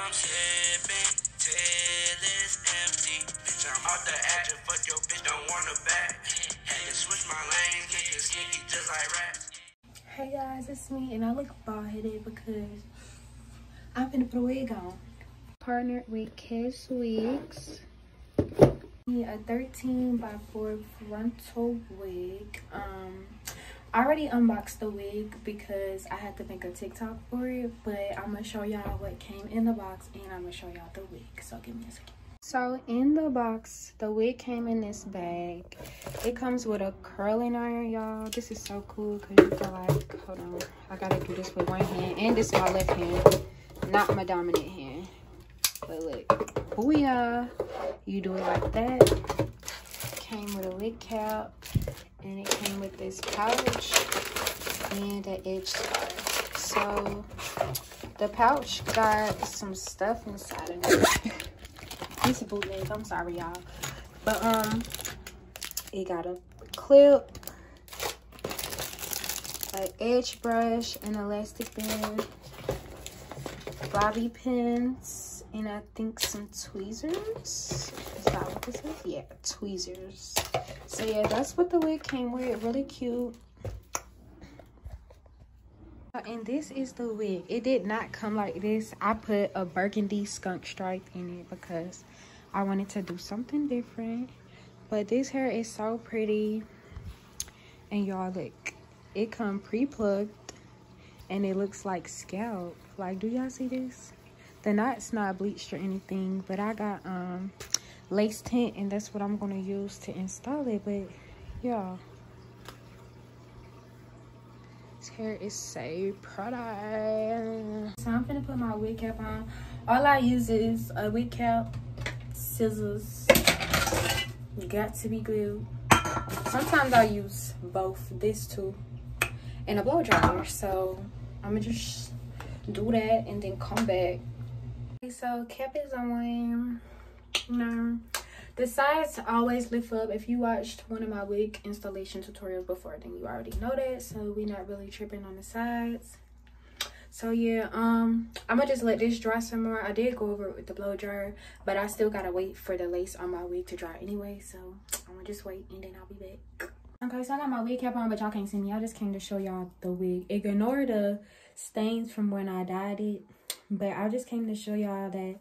I'm slipping till it's empty. Bitch, I'm out the action. Fuck your bitch, don't want her back. Had to switch my lanes, nigga sneaky just like rats. Hey guys, it's me, and I look bald-headed because I'm finna put a wig on. Partnered with KESwigs. A 13x4 frontal wig. I already unboxed the wig because I had to make a TikTok for it, but I'm gonna show y'all what came in the box and I'm gonna show y'all the wig. So give me a second. So in the box, the wig came in this bag. It comes with a curling iron, y'all. This is so cool because you feel like, hold on, I gotta do this with one hand, and this is my left hand, not my dominant hand. But look, booyah, you do it like that. Came with a lid cap, and it came with this pouch and an edge scarf. So the pouch got some stuff inside of it. It's a bootleg, I'm sorry y'all, but it got a clip, an edge brush, an elastic band, bobby pins, and I think some tweezers. Is that what this is? Yeah, tweezers. So yeah, that's what the wig came with. Really cute. And this is the wig. It did not come like this. I put a burgundy skunk stripe in it because I wanted to do something different. But this hair is so pretty. And y'all look, it come pre-plugged and it looks like scalp. Like, do y'all see this? The knot's not bleached or anything, but I got lace tint, and that's what I'm gonna use to install it. But y'all, hair is so pretty. So I'm gonna put my wig cap on. All I use is a wig cap, scissors, got to be glued. Sometimes I use both, this too, and a blow dryer. So I'm gonna just do that and then come back. Okay, so cap is on. No, the sides always lift up. If you watched one of my wig installation tutorials before, then you already know that. So we're not really tripping on the sides. So yeah, I'm gonna just let this dry some more. I did go over it with the blow dryer, but I still gotta wait for the lace on my wig to dry anyway. So I'm gonna just wait and then I'll be back. Okay, so I got my wig cap on, but y'all can't see me. I just came to show y'all the wig. Ignore the stains from when I dyed it, but I just came to show y'all that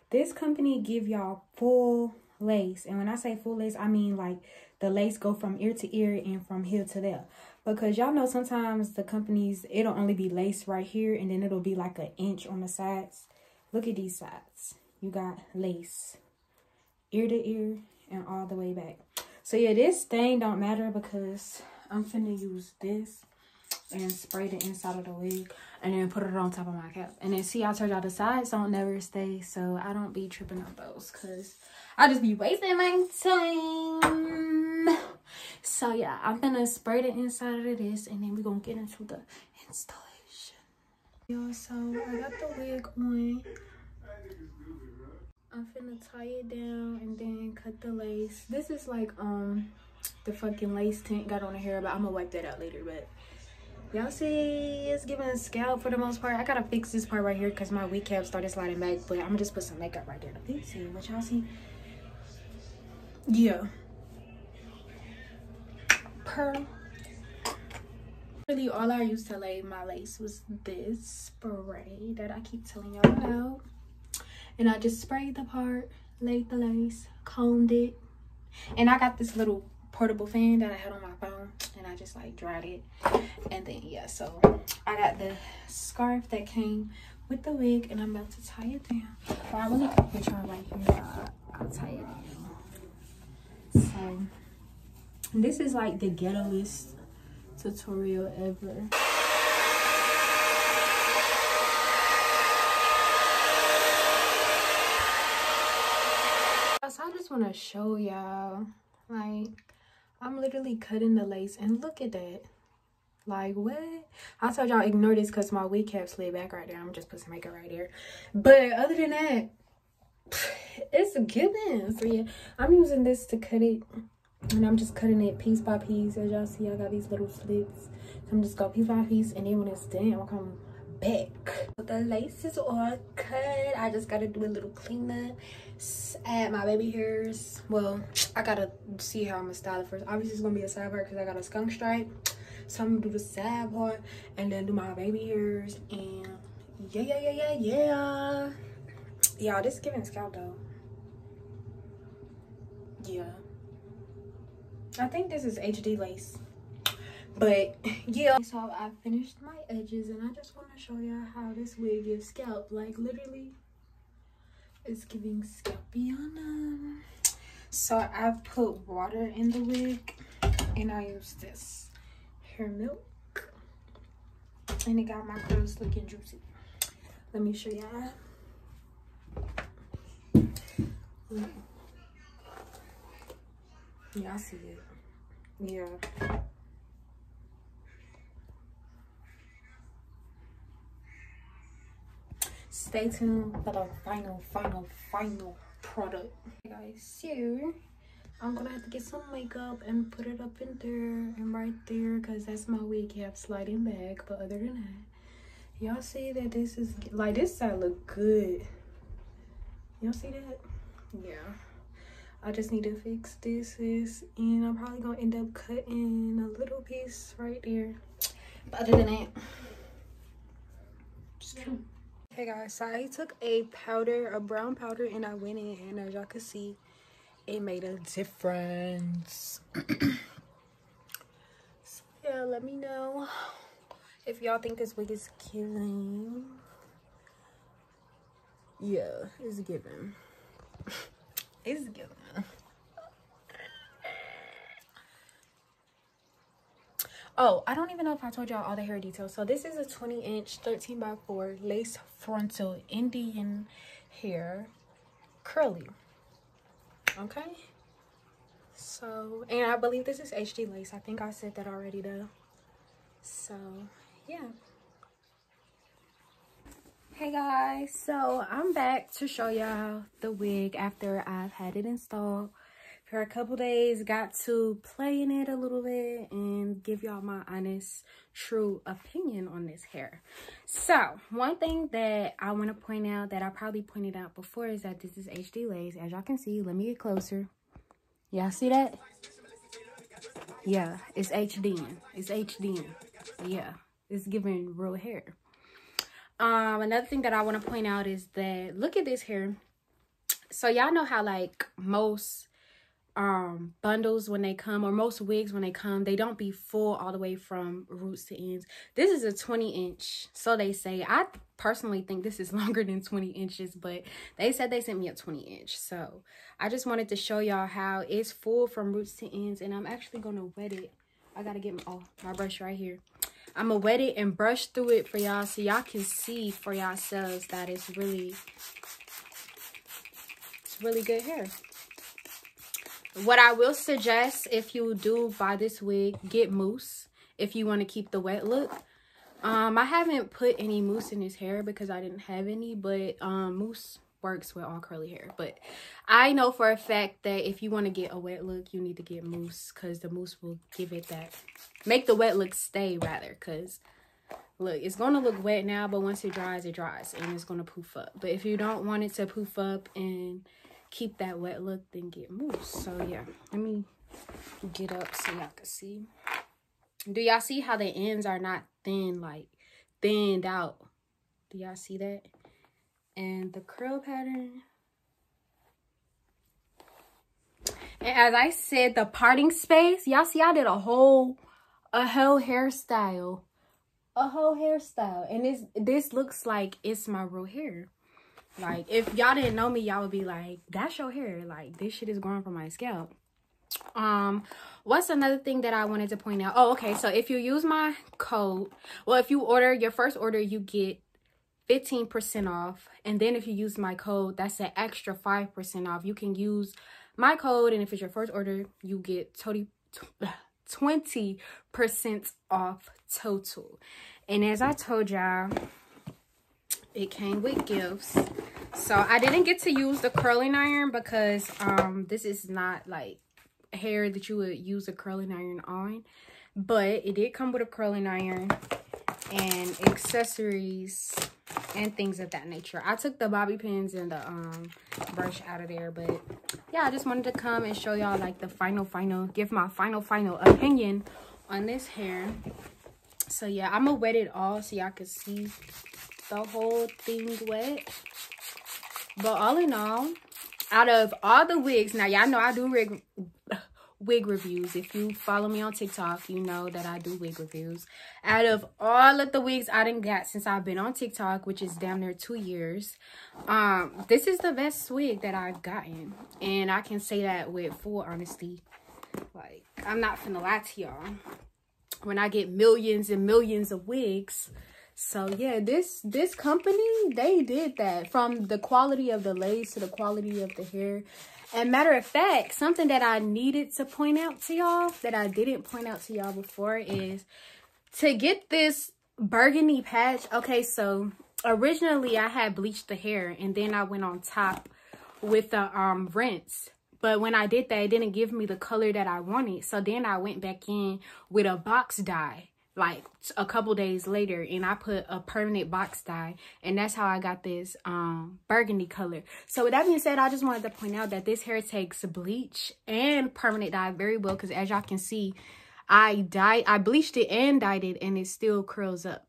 this company give y'all full lace. And when I say full lace, I mean like the lace go from ear to ear and from here to there. Because y'all know sometimes the companies, it'll only be lace right here and then it'll be like an inch on the sides. Look at these sides. You got lace ear to ear and all the way back. So yeah, this stain don't matter because I'm finna use this and spray the inside of the wig and then put it on top of my cap. And then see, I told y'all the sides don't never stay, so I don't be tripping on those because I just be wasting my time. So yeah, I'm gonna spray the inside of this and then we're gonna get into the installation. Yo, so I got the wig on. I'm finna tie it down and then cut the lace. This is like the fucking lace tint got on the hair, but I'm gonna wipe that out later. But y'all see, it's giving a scalp for the most part. I gotta fix this part right here because my wig cap started sliding back, but I'm gonna just put some makeup right there to fix it. What y'all see? Yeah. Pearl. Really, all I used to lay my lace was this spray that I keep telling y'all about. And I just sprayed the part, laid the lace, combed it. And I got this little portable fan that I had on my phone and I just like dried it. And then yeah, so I got the scarf that came with the wig and I'm about to tie it down. But I really can put y'all right here. I'll tie it down. So this is like the ghettoest tutorial ever. So I just want to show y'all, like, I'm literally cutting the lace and look at that. Like, what? I told y'all ignore this because my wig cap slid back right there. I'm just put some makeup right there. But other than that, it's a goodness. So yeah, I'm using this to cut it. And I'm just cutting it piece by piece. As y'all see, I got these little slits. So I'm just go piece by piece. And then when it's done, I'll come back. The laces are cut. I just gotta do a little cleanup, add my baby hairs. Well, I gotta see how I'm gonna style it first. Obviously it's gonna be a side part because I got a skunk stripe, so I'm gonna do the side part and then do my baby hairs. And yeah, y'all, this is giving scalp though. Yeah, I think this is HD lace. But yeah, so I finished my edges and I just want to show y'all how this wig gives scalp. Like literally it's giving scalpiana. So I put water in the wig and I use this hair milk and it got my curls looking juicy. Let me show y'all. Y'all see it? Yeah. Stay tuned for the final product. Hey guys, so I'm gonna have to get some makeup and put it up in there and right there because that's my wig cap sliding back. But other than that, y'all see that this is like, this side look good. Y'all see that? Yeah, I just need to fix this and I'm probably gonna end up cutting a little piece right there. But other than that, just hey guys, so I took a brown powder, and I went in, and as y'all can see, it made a difference. So yeah, let me know if y'all think this wig is giving. Yeah, it's giving. It's giving. Oh, I don't even know if I told y'all all the hair details. So this is a 20-inch 13x4 lace frontal Indian hair, curly. Okay. So, and I believe this is HD lace. I think I said that already though. So yeah. Hey guys, so I'm back to show y'all the wig after I've had it installed for a couple days. Got to play in it a little bit and give y'all my honest, true opinion on this hair. So one thing that I want to point out that I probably pointed out before is that this is HD lace. As y'all can see, let me get closer. Y'all see that? Yeah, it's HDing. It's HDing. Yeah, it's giving real hair. Another thing that I want to point out is that look at this hair. So y'all know how like most bundles when they come, or most wigs when they come, they don't be full all the way from roots to ends. This is a 20-inch, so they say. I personally think this is longer than 20 inches, but they said they sent me a 20-inch. So I just wanted to show y'all how it's full from roots to ends, and I'm actually gonna wet it. I gotta get my brush right here. I'm gonna wet it and brush through it for y'all so y'all can see for yourselves that it's really good hair. What I will suggest, if you do buy this wig, get mousse if you want to keep the wet look. I haven't put any mousse in this hair because I didn't have any, but mousse works with all curly hair. But I know for a fact that if you want to get a wet look, you need to get mousse, because the mousse will give it that, make the wet look stay rather, because look, it's going to look wet now, but once it dries and it's going to poof up. But if you don't want it to poof up and keep that wet look, then get mousse. So yeah, let me get up so y'all can see. Do y'all see how the ends are not thin, like thinned out? Do y'all see that? And the curl pattern, and as I said, the parting space, y'all see I did a whole hairstyle, and this looks like it's my real hair. Like, if y'all didn't know me, y'all would be like, that's your hair. Like, this shit is growing from my scalp. What's another thing that I wanted to point out? Oh, okay. So if you use my code, well, if you order your first order, you get 15% off. And then if you use my code, that's an extra 5% off. You can use my code, and if it's your first order, you get 20% off total. And as I told y'all, it came with gifts. So I didn't get to use the curling iron because this is not like hair that you would use a curling iron on, but it did come with a curling iron. and accessories and things of that nature. I took the bobby pins and the brush out of there, but yeah, I just wanted to come and show y'all like the give my final opinion on this hair. So yeah, I'm gonna wet it all so y'all can see the whole thing wet. But all in all, out of all the wigs, now y'all know I do wig reviews. If you follow me on TikTok, you know that I do wig reviews. Out of all of the wigs I done got since I've been on TikTok, which is damn near 2 years, this is the best wig that I've gotten, and I can say that with full honesty. Like, I'm not finna lie to y'all when I get millions and millions of wigs. So yeah, this company, they did that, from the quality of the lace to the quality of the hair. And matter of fact, something that I needed to point out to y'all that I didn't point out to y'all before is to get this burgundy patch. Okay, so originally I had bleached the hair and then I went on top with the rinse. But when I did that, it didn't give me the color that I wanted. So then I went back in with a box dye like a couple days later, and I put a permanent box dye, and that's how I got this burgundy color. So with that being said, I just wanted to point out that this hair takes bleach and permanent dye very well, because as y'all can see, I bleached it and dyed it, and it still curls up.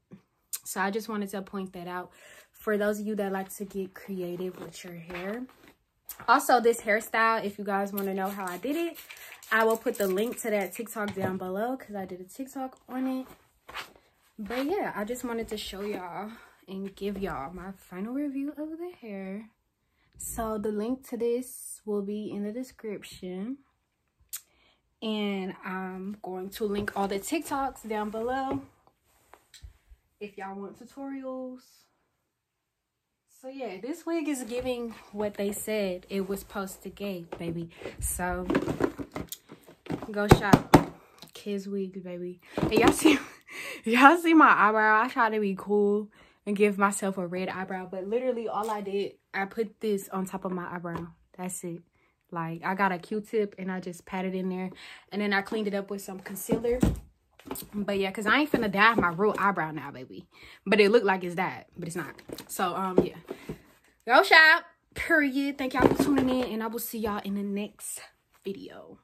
So I just wanted to point that out for those of you that like to get creative with your hair. Also, this hairstyle, if you guys want to know how I did it, I will put the link to that TikTok down below, because I did a TikTok on it. But yeah, I just wanted to show y'all and give y'all my final review of the hair. So the link to this will be in the description, and I'm going to link all the TikToks down below if y'all want tutorials. So yeah, this wig is giving what they said it was supposed to give, baby. So go shop KESwigs, baby. And y'all see my eyebrow. I try to be cool and give myself a red eyebrow, but literally all I did, I put this on top of my eyebrow. That's it. Like, I got a Q-tip and I just patted in there, and then I cleaned it up with some concealer. But yeah, because I ain't finna dye my real eyebrow now, baby. But it looked like it's dyed, but it's not. So yeah, go shop, period. Thank y'all for tuning in, and I will see y'all in the next video.